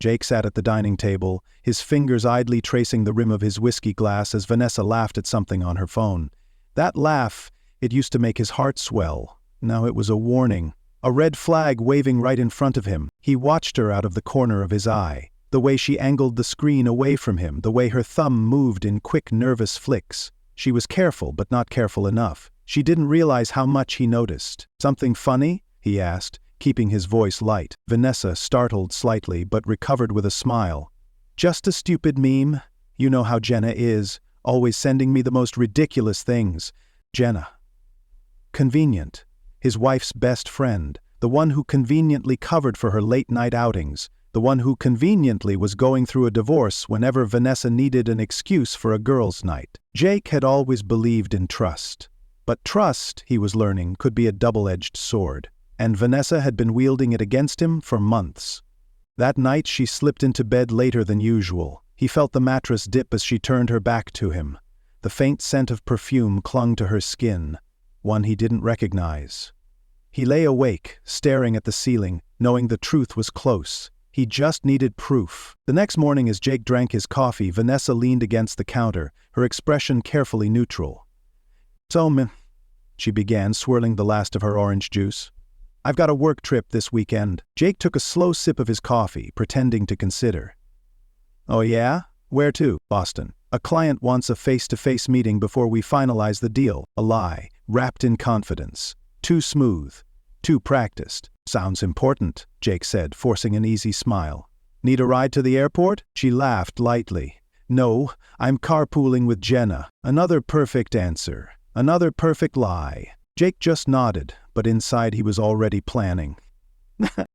Jake sat at the dining table, his fingers idly tracing the rim of his whiskey glass as Vanessa laughed at something on her phone. That laugh, it used to make his heart swell. Now it was a warning. A red flag waving right in front of him. He watched her out of the corner of his eye. The way she angled the screen away from him, the way her thumb moved in quick, nervous flicks. She was careful, but not careful enough. She didn't realize how much he noticed. "Something funny?" he asked, keeping his voice light. Vanessa startled slightly, but recovered with a smile. "Just a stupid meme. You know how Jenna is, always sending me the most ridiculous things." Jenna. Convenient. His wife's best friend. The one who conveniently covered for her late-night outings. The one who conveniently was going through a divorce whenever Vanessa needed an excuse for a girls' night. Jake had always believed in trust. But trust, he was learning, could be a double-edged sword. And Vanessa had been wielding it against him for months. That night she slipped into bed later than usual. He felt the mattress dip as she turned her back to him. The faint scent of perfume clung to her skin, one he didn't recognize. He lay awake, staring at the ceiling, knowing the truth was close. He just needed proof. The next morning as Jake drank his coffee, Vanessa leaned against the counter, her expression carefully neutral. "So, she began, swirling the last of her orange juice. "I've got a work trip this weekend." Jake took a slow sip of his coffee, pretending to consider. "Oh yeah? Where to?" "Boston. A client wants a face-to-face meeting before we finalize the deal." A lie, wrapped in confidence. Too smooth. Too practiced. "Sounds important," Jake said, forcing an easy smile. "Need a ride to the airport?" She laughed lightly. "No, I'm carpooling with Jenna." Another perfect answer. Another perfect lie. Jake just nodded, but inside he was already planning.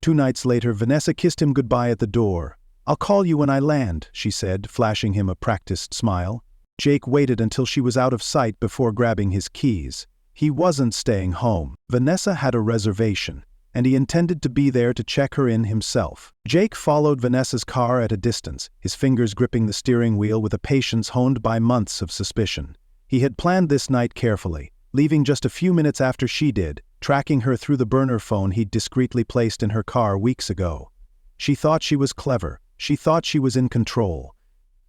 2 nights later, Vanessa kissed him goodbye at the door. "I'll call you when I land," she said, flashing him a practiced smile. Jake waited until she was out of sight before grabbing his keys. He wasn't staying home. Vanessa had a reservation, and he intended to be there to check her in himself. Jake followed Vanessa's car at a distance, his fingers gripping the steering wheel with a patience honed by months of suspicion. He had planned this night carefully, leaving just a few minutes after she did, tracking her through the burner phone he'd discreetly placed in her car weeks ago. She thought she was clever. She thought she was in control.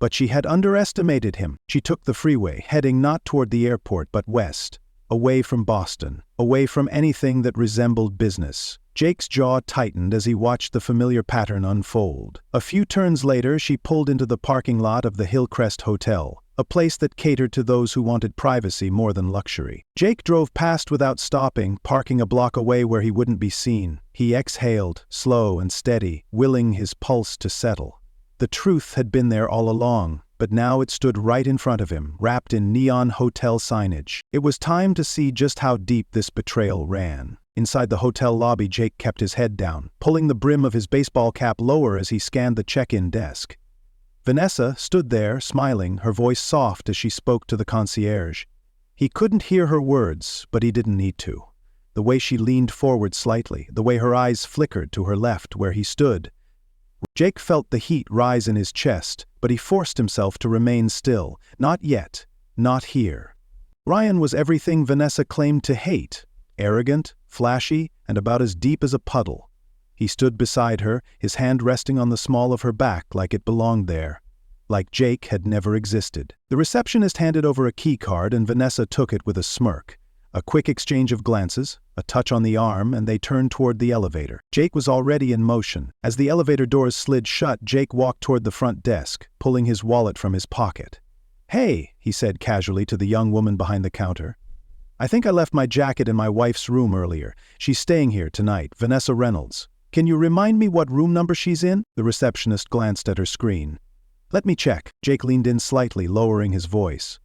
But she had underestimated him. She took the freeway, heading not toward the airport but west. Away from Boston, away from anything that resembled business. Jake's jaw tightened as he watched the familiar pattern unfold. A few turns later, she pulled into the parking lot of the Hillcrest Hotel, a place that catered to those who wanted privacy more than luxury. Jake drove past without stopping, parking a block away where he wouldn't be seen. He exhaled, slow and steady, willing his pulse to settle. The truth had been there all along, but now it stood right in front of him, wrapped in neon hotel signage. It was time to see just how deep this betrayal ran. Inside the hotel lobby, Jake kept his head down, pulling the brim of his baseball cap lower as he scanned the check-in desk. Vanessa stood there, smiling, her voice soft as she spoke to the concierge. He couldn't hear her words, but he didn't need to. The way she leaned forward slightly, the way her eyes flickered to her left where he stood. Jake felt the heat rise in his chest, but he forced himself to remain still. Not yet. Not here. Ryan was everything Vanessa claimed to hate. Arrogant, flashy, and about as deep as a puddle. He stood beside her, his hand resting on the small of her back like it belonged there. Like Jake had never existed. The receptionist handed over a key card and Vanessa took it with a smirk. A quick exchange of glances, a touch on the arm, and they turned toward the elevator. Jake was already in motion. As the elevator doors slid shut, Jake walked toward the front desk, pulling his wallet from his pocket. "Hey," he said casually to the young woman behind the counter. "I think I left my jacket in my wife's room earlier. She's staying here tonight, Vanessa Reynolds. Can you remind me what room number she's in?" The receptionist glanced at her screen. "Let me check." Jake leaned in slightly, lowering his voice.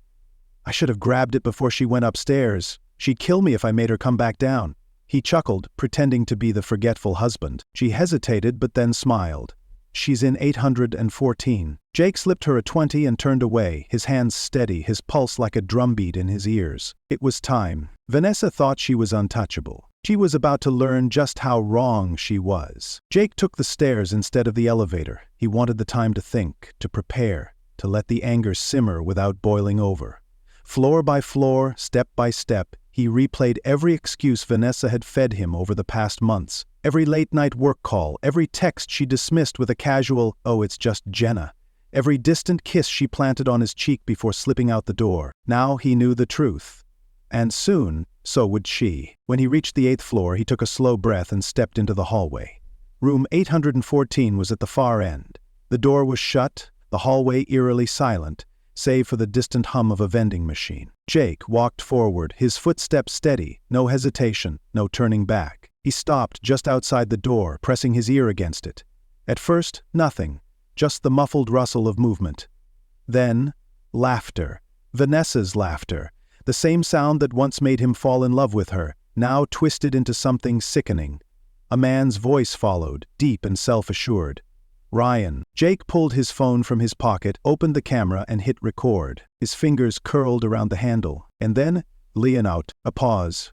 "I should have grabbed it before she went upstairs. She'd kill me if I made her come back down." He chuckled, pretending to be the forgetful husband. She hesitated but then smiled. "She's in 814. Jake slipped her a 20 and turned away, his hands steady, his pulse like a drumbeat in his ears. It was time. Vanessa thought she was untouchable. She was about to learn just how wrong she was. Jake took the stairs instead of the elevator. He wanted the time to think, to prepare, to let the anger simmer without boiling over. Floor by floor, step by step, he replayed every excuse Vanessa had fed him over the past months. Every late-night work call, every text she dismissed with a casual, "Oh, it's just Jenna." Every distant kiss she planted on his cheek before slipping out the door. Now he knew the truth. And soon, so would she. When he reached the 8th floor, he took a slow breath and stepped into the hallway. Room 814 was at the far end. The door was shut, the hallway eerily silent, save for the distant hum of a vending machine. Jake walked forward, his footsteps steady, no hesitation, no turning back. He stopped just outside the door, pressing his ear against it. At first, nothing, just the muffled rustle of movement. Then, laughter. Vanessa's laughter. The same sound that once made him fall in love with her, now twisted into something sickening. A man's voice followed, deep and self-assured. "Ryan." Jake pulled his phone from his pocket, opened the camera and hit record. His fingers curled around the handle. And then, Leonout, a pause.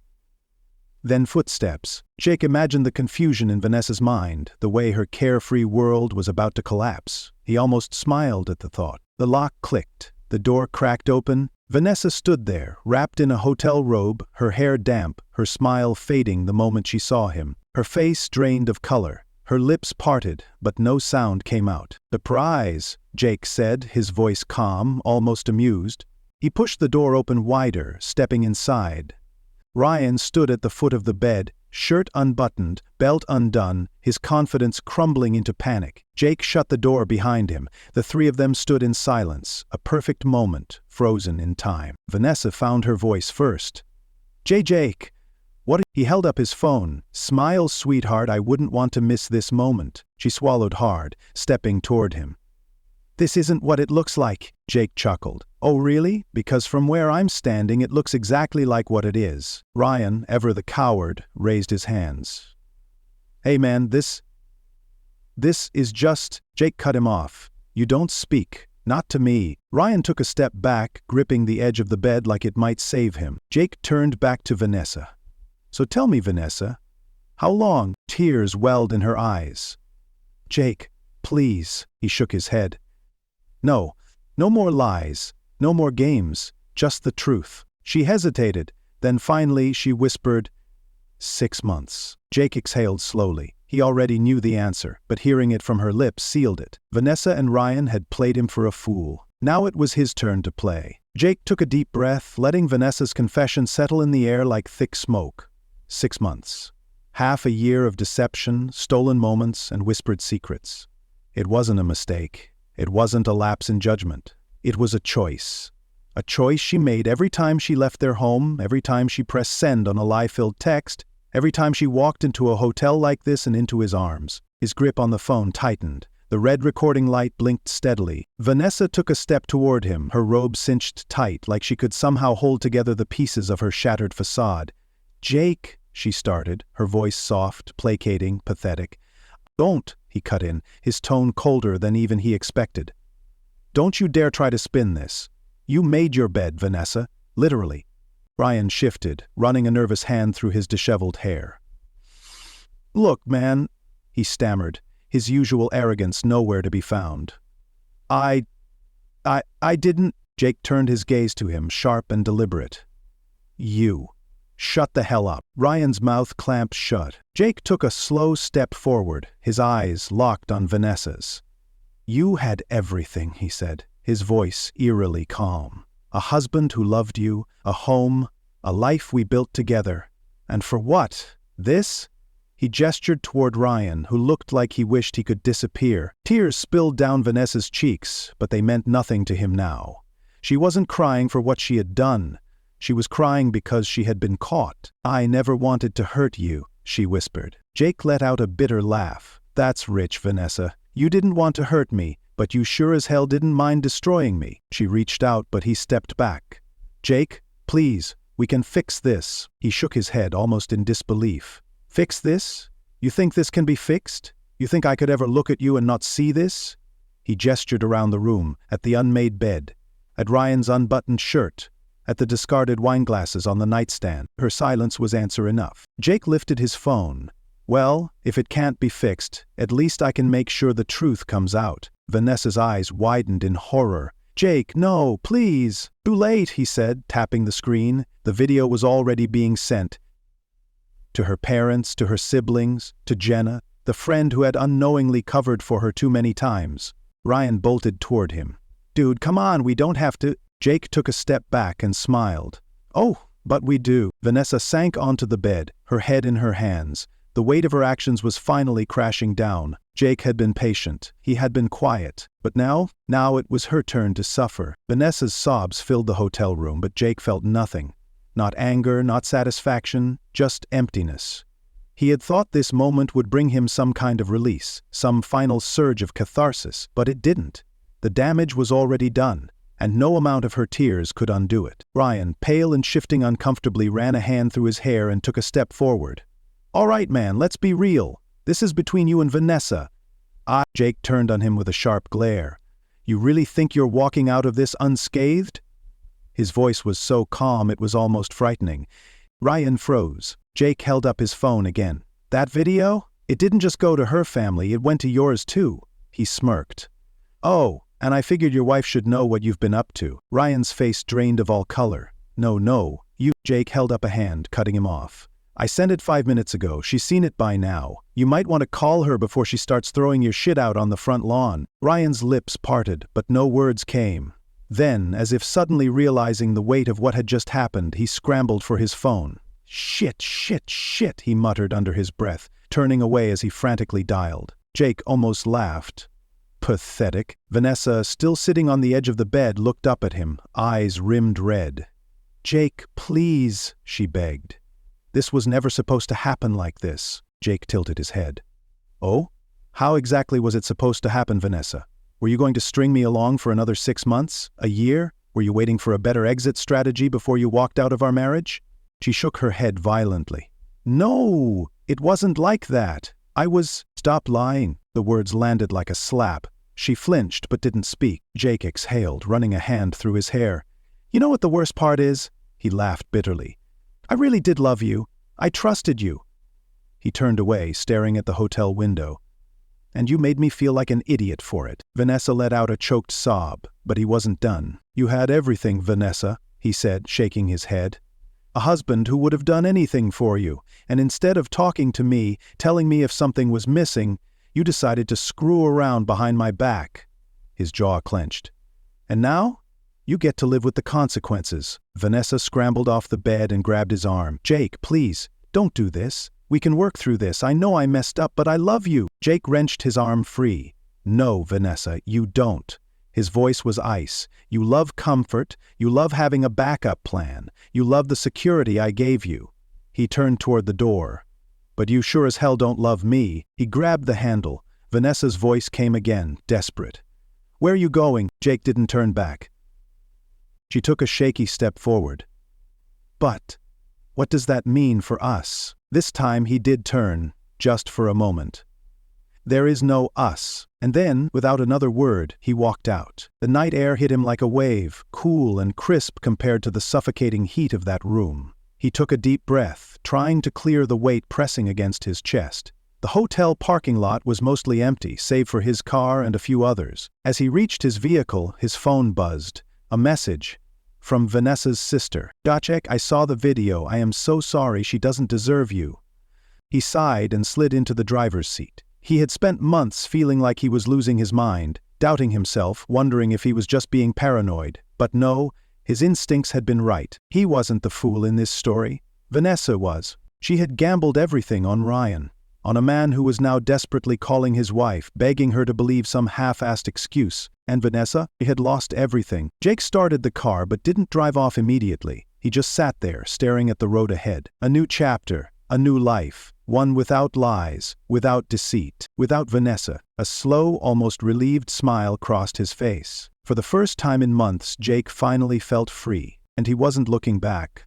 Then footsteps. Jake imagined the confusion in Vanessa's mind, the way her carefree world was about to collapse. He almost smiled at the thought. The lock clicked. The door cracked open. Vanessa stood there, wrapped in a hotel robe, her hair damp, her smile fading the moment she saw him. Her face drained of color. Her lips parted, but no sound came out. "Surprise," Jake said, his voice calm, almost amused. He pushed the door open wider, stepping inside. Ryan stood at the foot of the bed, shirt unbuttoned, belt undone, his confidence crumbling into panic. Jake shut the door behind him. The three of them stood in silence, a perfect moment, frozen in time. Vanessa found her voice first. Jake. What?" He held up his phone. "Smile, sweetheart, I wouldn't want to miss this moment." She swallowed hard, stepping toward him. "This isn't what it looks like," Jake chuckled. "Oh really? Because from where I'm standing it looks exactly like what it is." Ryan, ever the coward, raised his hands. "Hey man, this is just..." Jake cut him off. "You don't speak. Not to me." Ryan took a step back, gripping the edge of the bed like it might save him. Jake turned back to Vanessa. "So tell me, Vanessa, how long?" Tears welled in her eyes. "Jake, please." He shook his head. No more lies, no more games, just the truth." She hesitated, then finally she whispered, 6 months. Jake exhaled slowly. He already knew the answer, but hearing it from her lips sealed it. Vanessa and Ryan had played him for a fool. Now it was his turn to play. Jake took a deep breath, letting Vanessa's confession settle in the air like thick smoke. 6 months. Half a year of deception, stolen moments, and whispered secrets. It wasn't a mistake. It wasn't a lapse in judgment. It was a choice. A choice she made every time she left their home, every time she pressed send on a lie-filled text, every time she walked into a hotel like this and into his arms. His grip on the phone tightened. The red recording light blinked steadily. Vanessa took a step toward him, her robe cinched tight, like she could somehow hold together the pieces of her shattered facade. "Jake," she started, her voice soft, placating, pathetic. "Don't," he cut in, his tone colder than even he expected. "Don't you dare try to spin this. You made your bed, Vanessa. Literally." Ryan shifted, running a nervous hand through his disheveled hair. "Look, man," he stammered, his usual arrogance nowhere to be found. I didn't." Jake turned his gaze to him, sharp and deliberate. "You. Shut the hell up." Ryan's mouth clamped shut. Jake took a slow step forward, his eyes locked on Vanessa's. "You had everything," he said, his voice eerily calm. "A husband who loved you, a home, a life we built together. And for what? This?" He gestured toward Ryan, who looked like he wished he could disappear. Tears spilled down Vanessa's cheeks, but they meant nothing to him now. She wasn't crying for what she had done. She was crying because she had been caught. "I never wanted to hurt you," she whispered. Jake let out a bitter laugh. "That's rich, Vanessa. You didn't want to hurt me, but you sure as hell didn't mind destroying me." She reached out, but he stepped back. "Jake, please, we can fix this." He shook his head, almost in disbelief. "Fix this? You think this can be fixed? You think I could ever look at you and not see this?" He gestured around the room, at the unmade bed, at Ryan's unbuttoned shirt, at the discarded wineglasses on the nightstand. Her silence was answer enough. Jake lifted his phone. "Well, if it can't be fixed, at least I can make sure the truth comes out." Vanessa's eyes widened in horror. "Jake, no, please." "Too late," he said, tapping the screen. The video was already being sent. To her parents, to her siblings, to Jenna, the friend who had unknowingly covered for her too many times. Ryan bolted toward him. "Dude, come on, we don't have to." Jake took a step back and smiled. "Oh, but we do." Vanessa sank onto the bed, her head in her hands. The weight of her actions was finally crashing down. Jake had been patient. He had been quiet. But now it was her turn to suffer. Vanessa's sobs filled the hotel room, but Jake felt nothing. Not anger, not satisfaction, just emptiness. He had thought this moment would bring him some kind of release, some final surge of catharsis, but it didn't. The damage was already done, and no amount of her tears could undo it. Ryan, pale and shifting uncomfortably, ran a hand through his hair and took a step forward. "All right, man, let's be real. This is between you and Vanessa." Jake turned on him with a sharp glare. "You really think you're walking out of this unscathed?" His voice was so calm it was almost frightening. Ryan froze. Jake held up his phone again. "That video? It didn't just go to her family, it went to yours too." He smirked. "Oh, and I figured your wife should know what you've been up to." Ryan's face drained of all color. No, you." Jake held up a hand, cutting him off. "I sent it 5 minutes ago. She's seen it by now. You might want to call her before she starts throwing your shit out on the front lawn." Ryan's lips parted, but no words came. Then, as if suddenly realizing the weight of what had just happened, he scrambled for his phone. Shit, he muttered under his breath, turning away as he frantically dialed. Jake almost laughed. Pathetic. Vanessa, still sitting on the edge of the bed, looked up at him, eyes rimmed red. "Jake, please," she begged. "This was never supposed to happen like this." Jake tilted his head. "Oh? How exactly was it supposed to happen, Vanessa? Were you going to string me along for another 6 months? A year? Were you waiting for a better exit strategy before you walked out of our marriage?" She shook her head violently. "No, it wasn't like that. I was—" "Stop lying." The words landed like a slap. She flinched but didn't speak. Jake exhaled, running a hand through his hair. "You know what the worst part is?" He laughed bitterly. "I really did love you. I trusted you." He turned away, staring at the hotel window. "And you made me feel like an idiot for it." Vanessa let out a choked sob, but he wasn't done. "You had everything, Vanessa," he said, shaking his head. "A husband who would have done anything for you, and instead of talking to me, telling me if something was missing, you decided to screw around behind my back." His jaw clenched. "And now? You get to live with the consequences." Vanessa scrambled off the bed and grabbed his arm. "Jake, please, don't do this. We can work through this. I know I messed up, but I love you." Jake wrenched his arm free. "No, Vanessa, you don't." His voice was ice. "You love comfort. You love having a backup plan. You love the security I gave you." He turned toward the door. "But you sure as hell don't love me." He grabbed the handle. Vanessa's voice came again, desperate. "Where are you going?" Jake didn't turn back. She took a shaky step forward. "But what does that mean for us?" This time he did turn, just for a moment. "There is no us." And then, without another word, he walked out. The night air hit him like a wave, cool and crisp compared to the suffocating heat of that room. He took a deep breath, trying to clear the weight pressing against his chest. The hotel parking lot was mostly empty, save for his car and a few others. As he reached his vehicle, his phone buzzed. A message. From Vanessa's sister. "Jacek, I saw the video. I am so sorry. She doesn't deserve you." He sighed and slid into the driver's seat. He had spent months feeling like he was losing his mind, doubting himself, wondering if he was just being paranoid. But no, his instincts had been right. He wasn't the fool in this story. Vanessa was. She had gambled everything on Ryan, on a man who was now desperately calling his wife, begging her to believe some half-assed excuse. And Vanessa, he had lost everything. Jake started the car but didn't drive off immediately. He just sat there, staring at the road ahead. A new chapter, a new life, one without lies, without deceit, without Vanessa. A slow, almost relieved smile crossed his face. For the first time in months, Jake finally felt free, and he wasn't looking back.